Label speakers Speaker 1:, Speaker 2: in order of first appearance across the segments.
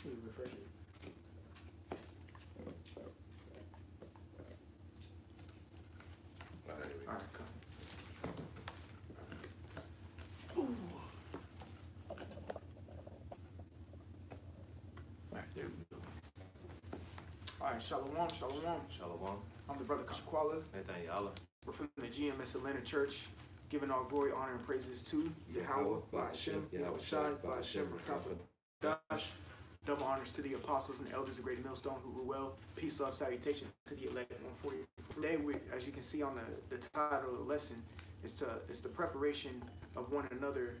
Speaker 1: Let me refresh it.
Speaker 2: All right, here we go.
Speaker 1: All right, come. Ooh. All right, there we go. All right, shalom, shalom.
Speaker 2: Shalom.
Speaker 1: I'm the brother Kashkwala.
Speaker 2: Nathan Yalla.
Speaker 1: We're from the GMS Atlanta Church, giving all glory, honor, and praises to Yahweh, Ba'ashem, Yahweh Shai, Ba'ashem, Dash. Double honors to the apostles and elders of Great Millstone who rule well. Peace, love, salutation to the elect 140. Today, as you can see on the title of the lesson, it's the preparation of one another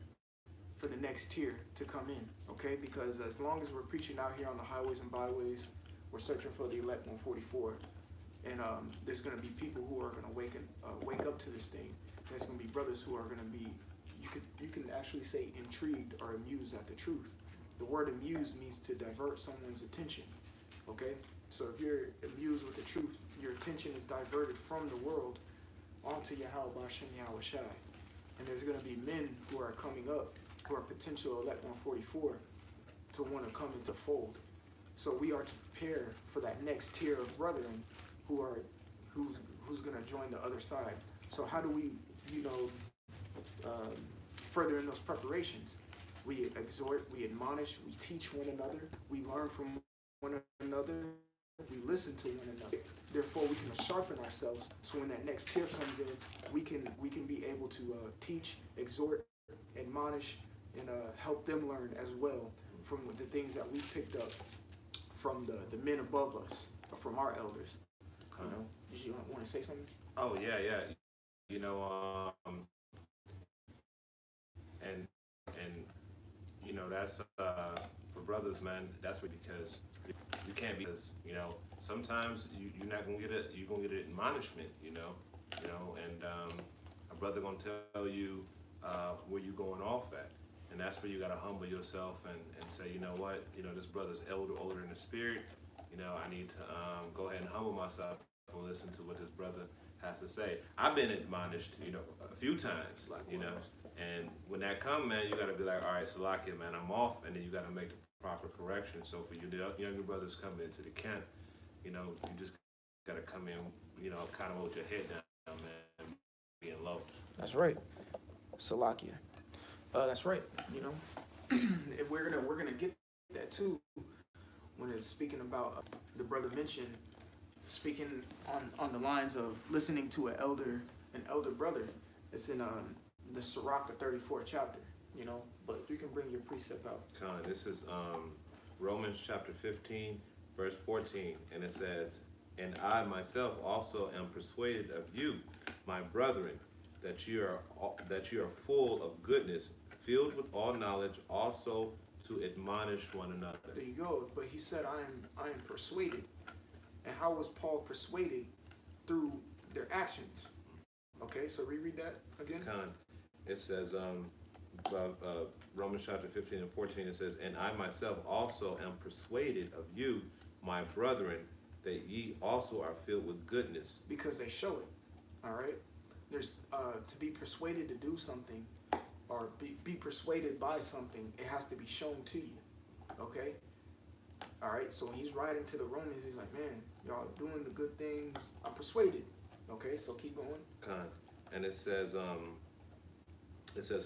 Speaker 1: for the next tier to come in, okay? Because as long as we're preaching out here on the highways and byways, we're searching for the elect 144. And there's going to be people who are going to wake up to this thing. There's going to be brothers who are going to be, you can actually say intrigued or amused at the truth. The word amused means to divert someone's attention, okay? So if you're amused with the truth, your attention is diverted from the world onto Yahweh Ba'ashem Yahweh Shai. And there's going to be men who are coming up, who are potential elect 144, to want to come into fold. So we are to prepare for that next tier of brethren who's going to join the other side. So how do we, further in those preparations? We exhort, we admonish, we teach one another, we learn from one another, we listen to one another. Therefore, we can sharpen ourselves. So when that next tier comes in, we can be able to teach, exhort, admonish, and help them learn as well from the things that we picked up from the men above us, or from our elders. Did you want to say something?
Speaker 2: Oh yeah. And that's for brothers, man. That's what, because you can't be, because sometimes you're not gonna get you're gonna get an admonishment, and a brother gonna tell you where you're going off at, and that's where you gotta humble yourself and say, you know what, this brother's older in the spirit. I need to go ahead and humble myself and listen to what this brother has to say. I've been admonished, a few times, and when that come, man, you got to be like, all right, Salakia, man, I'm off, and then you got to make the proper correction. So for you younger brothers coming into the camp, you just got to come in, kind of with your head down, man, being low.
Speaker 1: That's right, Salakia. That's right. We're gonna get that too when it's speaking about the brother mentioned, speaking on the lines of listening to an elder brother. It's in the Sirach, the 34th chapter, but you can bring your precept out.
Speaker 2: This is Romans chapter 15, verse 14, and it says, "And I myself also am persuaded of you, my brethren, that you are full of goodness, filled with all knowledge, also to admonish one another."
Speaker 1: There you go. But he said, I am persuaded. And how was Paul persuaded? Through their actions. Okay, so reread that again.
Speaker 2: It says, Romans chapter 15 and 14, it says, "And I myself also am persuaded of you, my brethren, that ye also are filled with goodness."
Speaker 1: Because they show it. All right? There's to be persuaded to do something, or be persuaded by something, it has to be shown to you. Okay? All right, so when he's writing to the Romans, he's like, man, y'all doing the good things. I'm persuaded. Okay, so keep going.
Speaker 2: And it says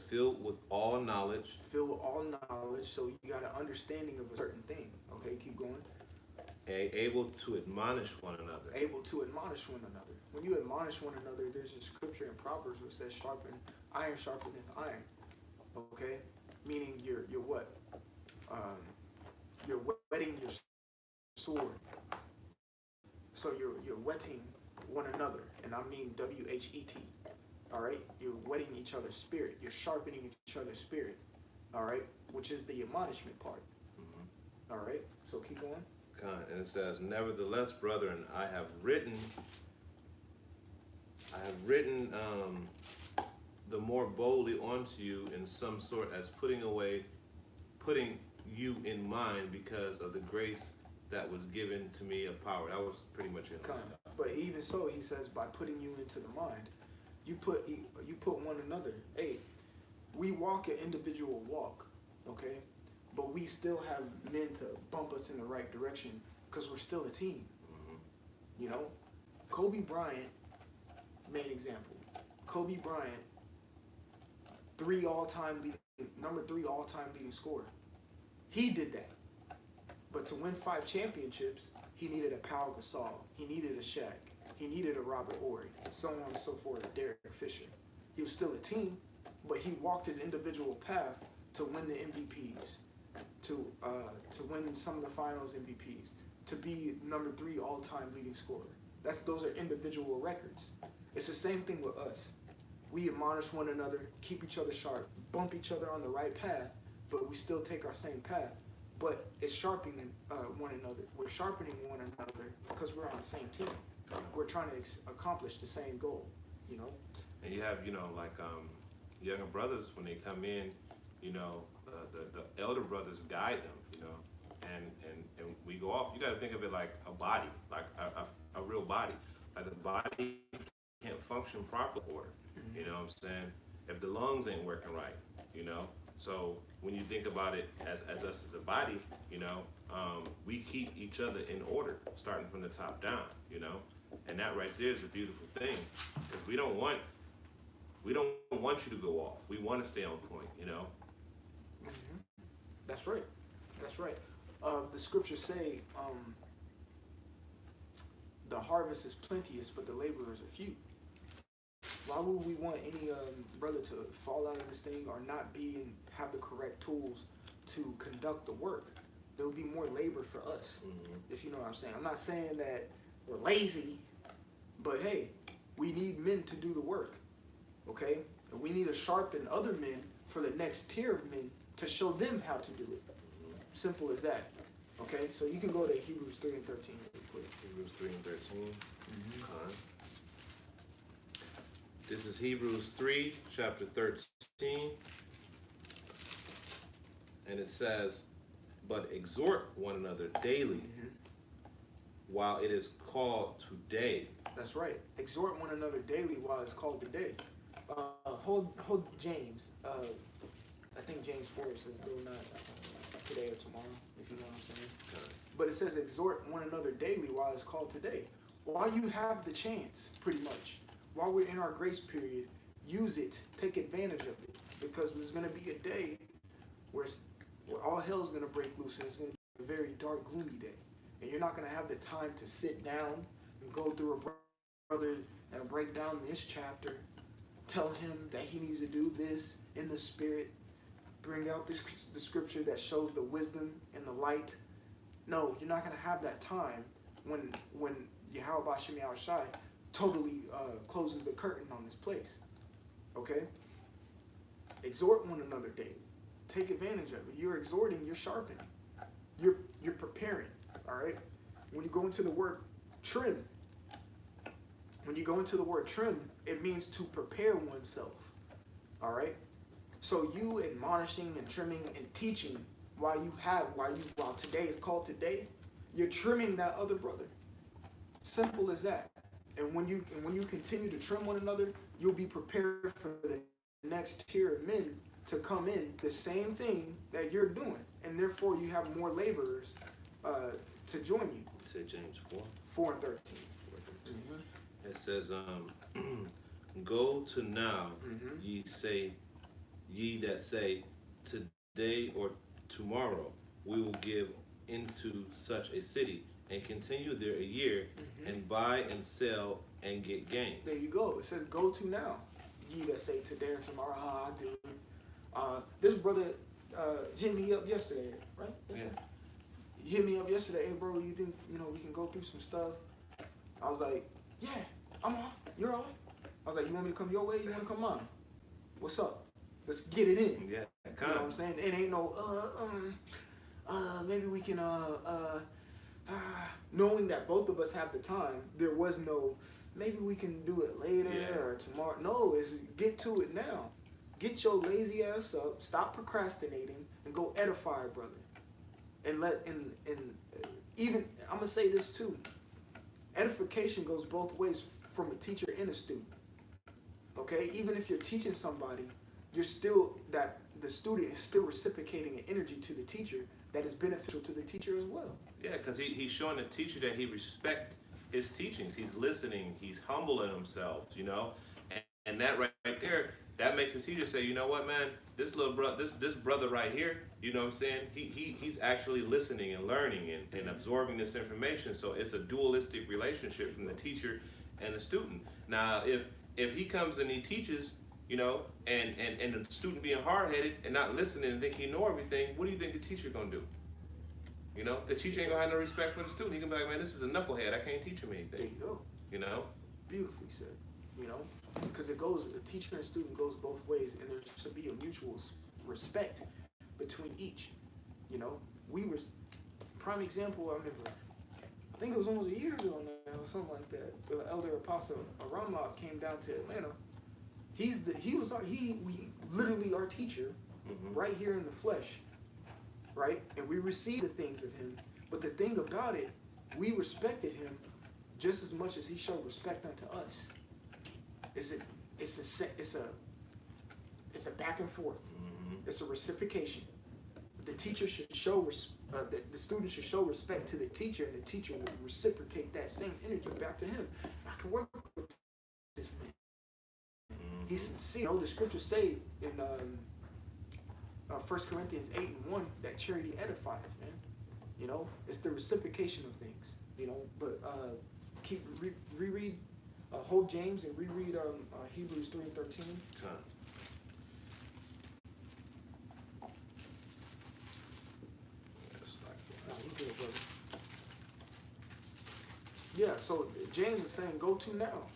Speaker 2: filled with all knowledge.
Speaker 1: Filled with all knowledge, so you got an understanding of a certain thing. Okay, keep going.
Speaker 2: Able to admonish one another.
Speaker 1: Able to admonish one another. When you admonish one another, there's a scripture in Proverbs which says, iron sharpeneth iron. Okay, meaning you're what? You're whetting your sword. So you're whetting one another, and I mean WHET. All right, you're whetting each other's spirit. You're sharpening each other's spirit. All right, which is the admonishment part. Mm-hmm. All right, so keep going.
Speaker 2: And it says, "Nevertheless, brethren, I have written the more boldly unto you in some sort, as putting you in mind, because of the grace that was given to me of power." That was pretty much it.
Speaker 1: But even so, he says, by putting you into the mind, you put one another. Hey, we walk an individual walk, okay? but we still have men to bump us in the right direction because we're still a team. You know, Kobe Bryant, main example. Kobe Bryant, number 3 all-time leading scorer. He did that. But to win 5 championships, he needed a Pau Gasol. He needed a Shaq. He needed a Robert Horry, so on and so forth, Derek Fisher. He was still a team, but he walked his individual path to win the MVPs, to win some of the finals MVPs, to be number 3 all-time leading scorer. Those are individual records. It's the same thing with us. We admonish one another, keep each other sharp, bump each other on the right path, but we still take our same path. But it's sharpening one another. We're sharpening one another because we're on the same team. We're trying to accomplish the same goal, you know?
Speaker 2: And you have, like younger brothers, when they come in, the elder brothers guide them, and we go off. You got to think of it like a body, like a real body. Like the body can't function properly. You know what I'm saying? If the lungs ain't working right, So when you think about it as us as a body, we keep each other in order, starting from the top down, And that right there is a beautiful thing, because we don't want you to go off. We want to stay on point,
Speaker 1: That's right. That's right. The scriptures say the harvest is plenteous, but the laborers are few. Why would we want any brother to fall out of this thing or not have the correct tools to conduct the work? There would be more labor for us, if you know what I'm saying. I'm not saying that we're lazy, but hey, we need men to do the work, okay? And we need to sharpen other men for the next tier of men to show them how to do it. Simple as that, okay? So you can go to Hebrews 3 and 13 really quick.
Speaker 2: Hebrews 3 and 13. This is Hebrews 3, chapter 13. And it says, but exhort one another daily while it is called today.
Speaker 1: That's right. Exhort one another daily while it's called today. Hold James. I think James 4 says, do not today or tomorrow, if you know what I'm saying.
Speaker 2: Okay.
Speaker 1: But it says exhort one another daily while it's called today. While you have the chance, pretty much. While we're in our grace period, use it. Take advantage of it. Because there's going to be a day where all hell's going to break loose, and it's going to be a very dark, gloomy day. And you're not going to have the time to sit down and go through a brother and break down this chapter, tell him that he needs to do this in the spirit, bring out the scripture that shows the wisdom and the light. No, you're not going to have that time when Yahweh Shem Yahushai totally closes the curtain on this place. Okay? Exhort one another daily. Take advantage of it. You're exhorting, you're sharpening. You're preparing. All right? When you go into the word trim, it means to prepare oneself. All right? So you admonishing and trimming and teaching while today is called today, you're trimming that other brother. Simple as that. And when you continue to trim one another, you'll be prepared for the next tier of men to come in the same thing that you're doing, and therefore you have more laborers to join you.
Speaker 2: Say James
Speaker 1: 4 and 13.
Speaker 2: It says, go to now, ye that say, today or tomorrow we will give into such a city, and continue there a year, and buy and sell and get gain.
Speaker 1: There you go. It says, go to now, ye that say today or tomorrow. Dude. This brother hit me up yesterday, right?
Speaker 2: Yeah.
Speaker 1: He hit me up yesterday. Hey, bro, you think we can go through some stuff? I was like, yeah, I'm off. You're off. I was like, you want me to come your way? You want to come mine? What's up? Let's get it in.
Speaker 2: Yeah,
Speaker 1: you know what I'm saying? It ain't no maybe we can knowing that both of us have the time. There was no maybe we can do it later or tomorrow. No, it's get to it now. Get your lazy ass up, stop procrastinating, and go edify a brother. And even I'm gonna say this too. Edification goes both ways from a teacher and a student. Okay? Even if you're teaching somebody, you're still that the student is still reciprocating an energy to the teacher that is beneficial to the teacher as well.
Speaker 2: Yeah, because he's showing the teacher that he respects his teachings. He's listening. He's humbling himself, you know. And that right there, that makes the teacher say, you know what, man, this little brother, this brother right here, you know what I'm saying? He's actually listening and learning and absorbing this information. So it's a dualistic relationship from the teacher and the student. Now, if he comes and he teaches, you know, and the student being hard-headed and not listening and think he know everything, what do you think the teacher gonna do? You know, the teacher ain't gonna have no respect for the student. He can be like, man, this is a knucklehead. I can't teach him anything.
Speaker 1: There you go.
Speaker 2: You know?
Speaker 1: Beautifully said. You know, because it goes, the teacher and student goes both ways, and there should be a mutual respect between each. You know, we were, prime example, I remember, I think it was almost a year ago now, or something like that. The elder apostle Ramlock came down to Atlanta. We literally our teacher, right here in the flesh, right? And we received the things of him. But the thing about it, we respected him just as much as he showed respect unto us. It's a back and forth. It's a reciprocation. The teacher should show the student should show respect to the teacher, and the teacher will reciprocate that same energy back to him. I can work with this man. He's sincere. You know, the scriptures say in 1 Corinthians 8:1 that charity edifieth, man. You know, it's the reciprocation of things. You know, but reread, hold James and reread Hebrews 3:13. You good, brother. Yeah, so James is saying, go to now.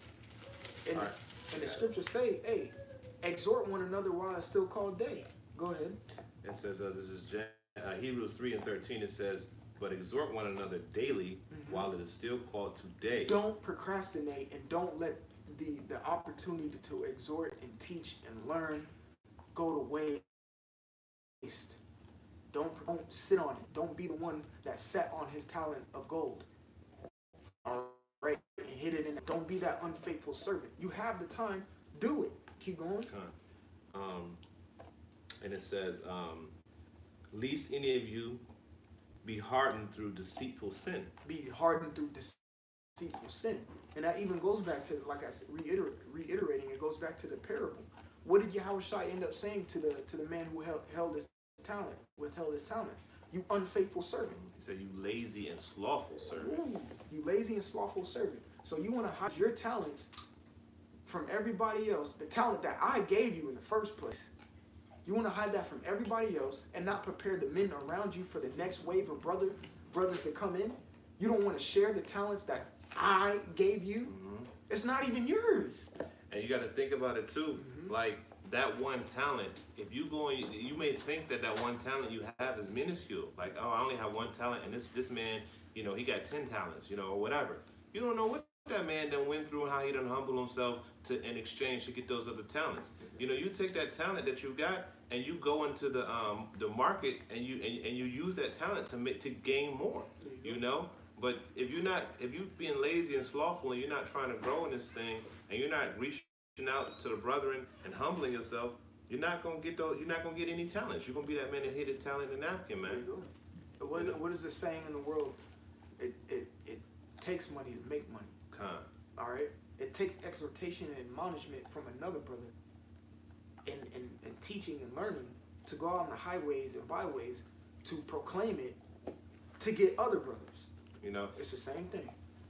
Speaker 1: And, right. And the scriptures say, hey, exhort one another while it's still called day. Go ahead.
Speaker 2: It says, this is Hebrews 3:13. It says, but exhort one another daily while it is still called today.
Speaker 1: Don't procrastinate, and don't let the opportunity to exhort and teach and learn go to waste. Don't sit on it. Don't be the one that sat on his talent of gold. All right, and hid it in. Don't be that unfaithful servant. You have the time. Do it. Keep going.
Speaker 2: And it says, least any of you be hardened through deceitful sin.
Speaker 1: Be hardened through deceitful sin. And that even goes back to, like I said, reiterating, it goes back to the parable. What did Yahushua end up saying to the man who withheld his talent? You unfaithful servant.
Speaker 2: He said, you lazy and slothful servant.
Speaker 1: Ooh, you lazy and slothful servant. So you want to hide your talents from everybody else, the talent that I gave you in the first place. You want to hide that from everybody else and not prepare the men around you for the next wave of brothers to come in. You don't want to share the talents that I gave you. It's not even yours.
Speaker 2: And you got to think about it too. Like that one talent, if you you may think that one talent you have is minuscule. Like, oh, I only have one talent, and this man, you know, he got 10 talents, you know, or whatever. You don't know what that man done went through and how he done humbled himself in exchange to get those other talents. You know, you take that talent that you got and you go into the market and you use that talent to gain more. You know, but if you being lazy and slothful and you're not trying to grow in this thing and you're not reaching out to the brethren and humbling yourself, you're not gonna get any talents. You're gonna be that man that hid his talent in the napkin, man.
Speaker 1: There you go. What is the saying in the world? It takes money to make money. All right. It takes exhortation and admonishment from another brother, and teaching and learning to go out on the highways and byways to proclaim it to get other brothers. You know, it's the same thing.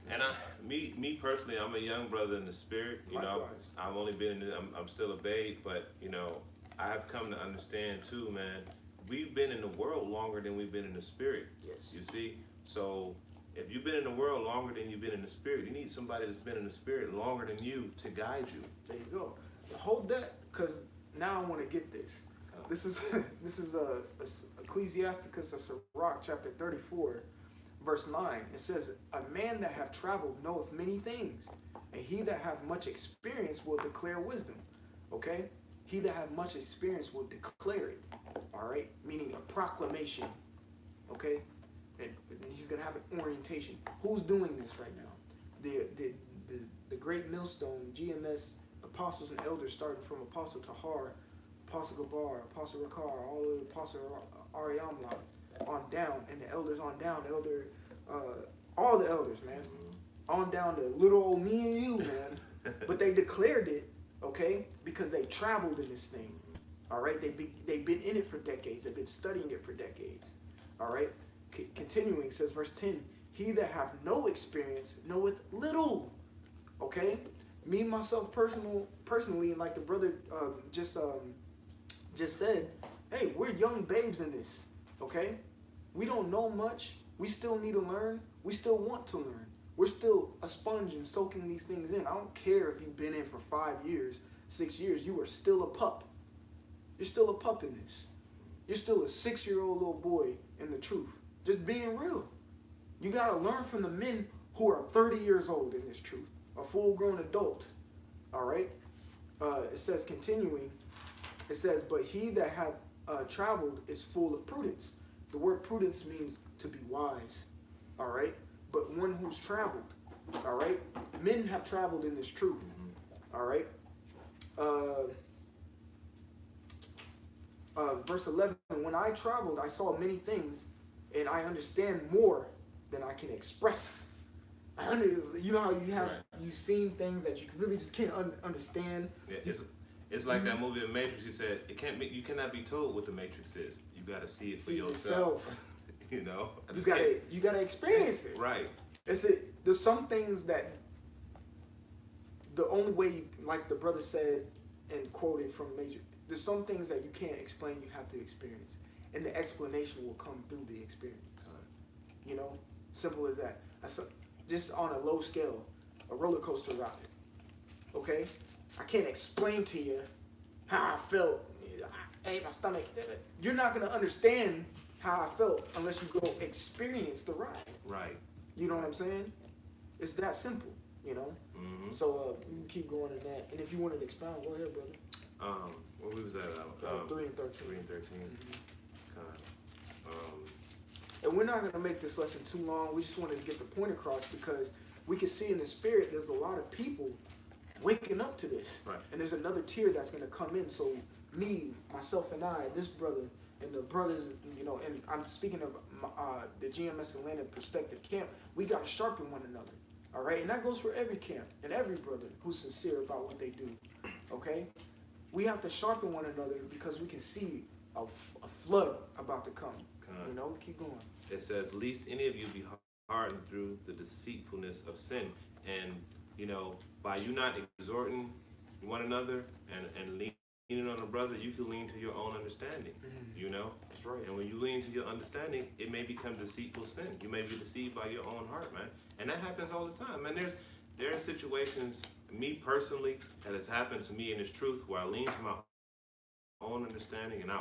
Speaker 2: And me personally, I'm a young brother in the spirit. You know, I've only been I'm still a babe, but you know, I've come to understand too, man. We've been in the world longer than we've been in the spirit.
Speaker 1: Yes.
Speaker 2: You see, so if you've been in the world longer than you've been in the spirit, you need somebody that's been in the spirit longer than you to guide you.
Speaker 1: There you go. Hold that, because now I want to get this. This is Ecclesiasticus of Sirach, chapter 34, verse 9. It says, a man that hath traveled knoweth many things, and he that hath much experience will declare wisdom. Okay? He that hath much experience will declare it. All right? Meaning a proclamation. Okay? And he's going to have an orientation. Who's doing this right now? The great millstone, GMS, apostles and elders, starting from Apostle Tahar, Apostle Gabar, Apostle Rakar, all of the Apostle Ariamla on down, and the elders on down, all the elders, man, on down to little old me and you, man. But they declared it, okay, because they traveled in this thing. All right, they've been in it for decades. They've been studying it for decades. All right, continuing, says verse 10, he that hath no experience knoweth little. Okay, me myself personally, and like the brother just said, hey, we're young babes in this. Okay, we don't know much. We still need to learn. We still want to learn. We're still a sponge and soaking these things in. I don't care if you've been in for 5 years, 6 years. You are still a pup. You're still a pup in this. You're still a 6-year-old little boy in the truth. Just being real. You got to learn from the men who are 30 years old in this truth. A full-grown adult. All right? It says, continuing, it says, but he that hath traveled is full of prudence. The word prudence means to be wise. All right? But one who's traveled. All right? Men have traveled in this truth. All right? Verse 11, when I traveled, I saw many things, and I understand more than I can express. You know how you've seen things that you really just can't understand.
Speaker 2: Yeah, it's like that movie, The Matrix. He said you cannot be told what the Matrix is. You got to see it for yourself. You know,
Speaker 1: you gotta experience it.
Speaker 2: Right.
Speaker 1: There's some things that the only way, like the brother said and quoted from Matrix. There's some things that you can't explain, you have to experience. And the explanation will come through the experience. You know, simple as that. Just on a low scale, a roller coaster ride. Okay? I can't explain to you how I felt. I ate my stomach. You're not going to understand how I felt unless you go experience the ride.
Speaker 2: Right.
Speaker 1: You know what I'm saying? It's that simple, you know? Mm-hmm. So you can keep going in that. And if you wanted to expound, go ahead, brother.
Speaker 2: What was that?
Speaker 1: 3 and 13.
Speaker 2: 3 and 13.
Speaker 1: And we're not going to make this lesson too long. We just wanted to get the point across because we can see in the spirit there's a lot of people waking up to this.
Speaker 2: Right.
Speaker 1: And there's another tier that's going to come in. So me, myself, and I, this brother, and the brothers, you know, and I'm speaking of the GMS Atlanta Perspective Camp, we got to sharpen one another. All right? And that goes for every camp and every brother who's sincere about what they do. Okay? We have to sharpen one another because we can see a flood about to come. You know, keep going.
Speaker 2: It says, "Lest any of you be hardened through the deceitfulness of sin." And, you know, by you not exhorting one another and leaning on a brother, you can lean to your own understanding. You know?
Speaker 1: That's right.
Speaker 2: And when you lean to your understanding, it may become deceitful sin. You may be deceived by your own heart, man. And that happens all the time. Man, there are situations, me personally, that has happened to me in this truth where I lean to my own understanding and I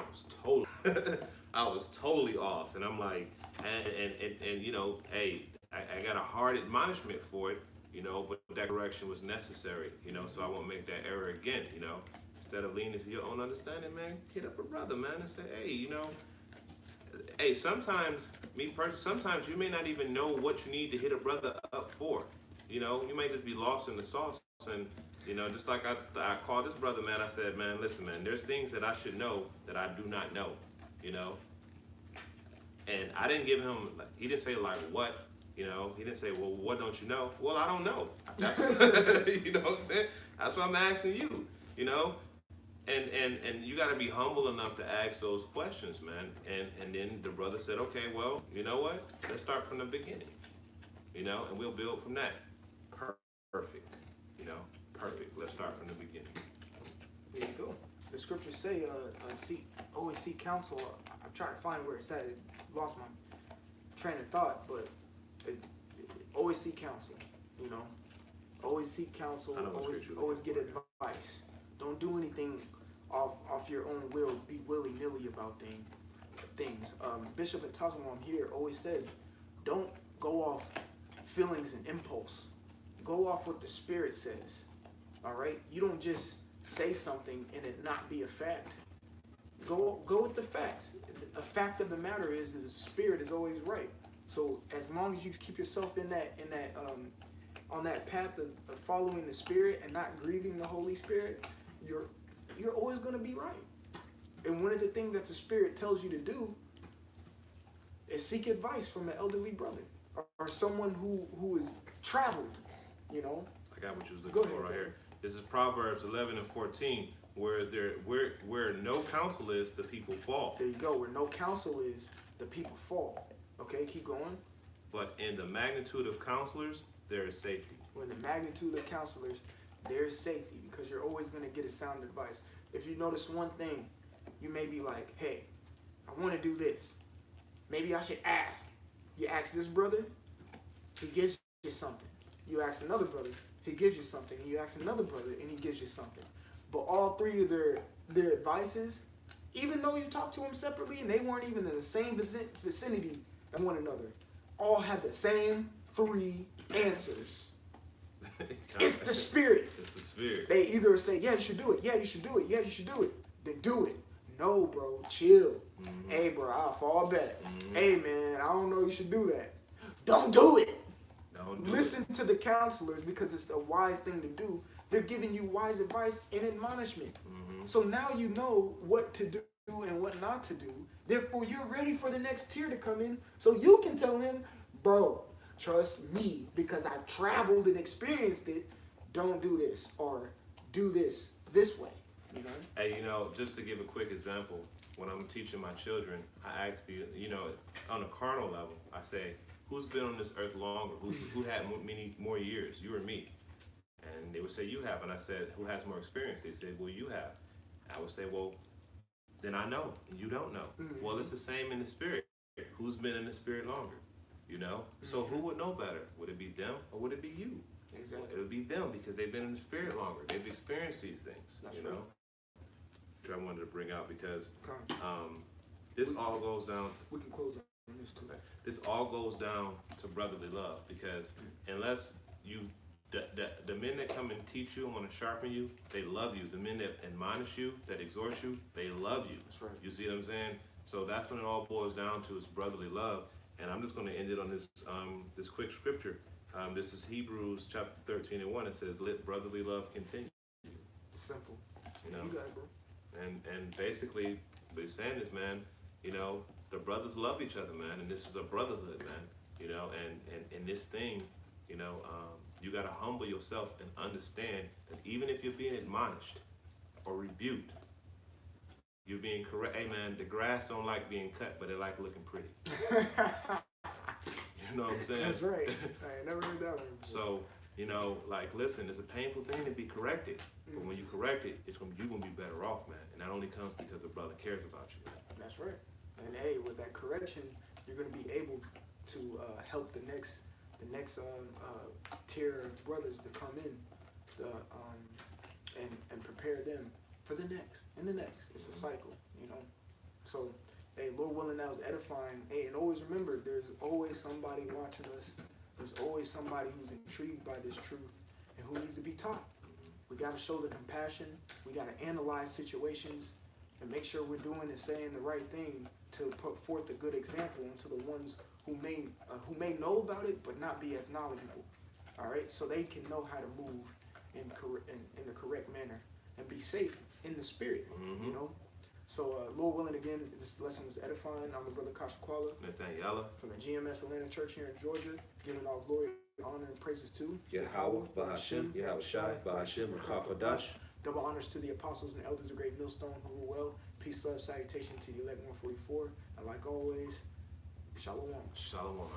Speaker 2: was totally off. And I'm like, and you know, hey, I got a hard admonishment for it, you know, but that correction was necessary, you know, so I won't make that error again, you know. Instead of leaning to your own understanding, man, hit up a brother, man, and say, hey, you know, hey, sometimes you may not even know what you need to hit a brother up for. You know, you may just be lost in the sauce. And, you know, just like I called this brother, man, I said, man, listen, man, there's things that I should know that I do not know, you know. And I didn't give him, he didn't say, like, what, you know. He didn't say, well, what don't you know? Well, I don't know. That's you know what I'm saying? That's what I'm asking you, you know. And you got to be humble enough to ask those questions, man. And then the brother said, okay, well, you know what? Let's start from the beginning, you know, and we'll build from that. Perfect, you know, perfect. Let's start from the beginning.
Speaker 1: There you go. The scriptures say, always seek counsel. I'm trying to find where it's at. It lost my train of thought, but always seek counsel, you know. Always seek counsel. Always get advice. Don't do anything off your own will. Be willy-nilly about things. Bishop Atazamam here always says, don't go off feelings and impulse. Go off what the Spirit says. All right? You don't just say something and it not be a fact. Go with the facts. A fact of the matter is the Spirit is always right. So as long as you keep yourself on that path of following the Spirit and not grieving the Holy Spirit, you're always going to be right. And one of the things that the Spirit tells you to do is seek advice from an elderly brother or someone who is traveled, you know.
Speaker 2: I got what you was looking for right here. This is Proverbs 11 and 14. Where no counsel is, the people fall.
Speaker 1: There you go. Where no counsel is, the people fall. Okay, keep going.
Speaker 2: But in the magnitude of counselors, there is safety.
Speaker 1: When the magnitude of counselors, there's safety, because you're always going to get a sound advice. If you notice one thing, you may be like, hey, I want to do this. Maybe I should ask. You ask this brother, he gives you something. You ask another brother, he gives you something. You ask another brother, and he gives you something. But all three of their advices, even though you talk to them separately and they weren't even in the same vicinity of one another, all had the same three answers. It's the Spirit.
Speaker 2: It's the Spirit.
Speaker 1: They either say, yeah, you should do it. Yeah, you should do it. Yeah, you should do it. Then do it. No, bro, chill.
Speaker 2: Mm-hmm.
Speaker 1: Hey, bro, I'll fall back.
Speaker 2: Mm-hmm.
Speaker 1: Hey, man, I don't know you should do that. Don't do it.
Speaker 2: Don't do
Speaker 1: Listen to the counselors, because it's a wise thing to do. They're giving you wise advice and admonishment.
Speaker 2: Mm-hmm.
Speaker 1: So now you know what to do and what not to do. Therefore, you're ready for the next tier to come in, so you can tell him, bro, trust me, because I've traveled and experienced it. Don't do this, or do this way. You know?
Speaker 2: Hey, you know, just to give a quick example, when I'm teaching my children, I ask you know, on a carnal level, I say, who's been on this earth longer? Who had many more years, you or me? And they would say, you have. And I said, who has more experience? They said, well, you have. I would say, well, then I know, and you don't know.
Speaker 1: Mm-hmm.
Speaker 2: Well, it's the same in the Spirit. Who's been in the Spirit longer? You know? Mm-hmm. So who would know better? Would it be them, or would it be you?
Speaker 1: Exactly.
Speaker 2: It would be them, because they've been in the Spirit longer. They've experienced these things.
Speaker 1: That's
Speaker 2: you
Speaker 1: right.
Speaker 2: know? Which I wanted to bring out, because this all goes down.
Speaker 1: We can close on this too.
Speaker 2: This all goes down to brotherly love, because unless you, the men that come and teach you and want to sharpen you, they love you. The men that admonish you, that exhort you, they love you.
Speaker 1: That's right.
Speaker 2: You see what I'm saying? So that's when it all boils down to, is brotherly love. And I'm just going to end it on this this quick scripture. This is Hebrews chapter 13 and 1. It says, "Let brotherly love continue."
Speaker 1: Simple.
Speaker 2: You know.
Speaker 1: You got it, bro.
Speaker 2: And basically, we're saying this, man. You know, the brothers love each other, man, and this is a brotherhood, man. You know, and in this thing, you know, you got to humble yourself and understand that even if you're being admonished or rebuked, you're being correct. Hey, man, the grass don't like being cut, but it like looking pretty. You know what I'm saying?
Speaker 1: That's right. I ain't never heard that one before.
Speaker 2: So, you know, like, listen, it's a painful thing to be corrected, but when you correct it, you're gonna be better off, man. And that only comes because the brother cares about you, man.
Speaker 1: That's right. And hey, with that correction, you're going to be able to help the next tier of brothers to come in, and prepare them for the next and the next. It's a cycle, you know. So, hey, Lord willing, that was edifying. Hey, and always remember, there's always somebody watching us. There's always somebody who's intrigued by this truth and who needs to be taught. We got to show the compassion. We got to analyze situations and make sure we're doing and saying the right thing to put forth a good example to the ones who may know about it but not be as knowledgeable. All right, so they can know how to move in the correct manner and be safe in the Spirit.
Speaker 2: Mm-hmm.
Speaker 1: You know. So, Lord willing, again, this lesson was edifying. I'm the brother Kashakwala
Speaker 2: Nathaniela
Speaker 1: from the GMS Atlanta Church here in Georgia, giving all glory, honor, and praises to
Speaker 3: Yahweh, Bahashim, Yahweh Shai, Bahashim, Rachafadash.
Speaker 1: Double honors to the apostles and elders of Great Millstone who rule well. Peace, love, salutation to the elect 144. And like always, Shalom.
Speaker 2: Shalom.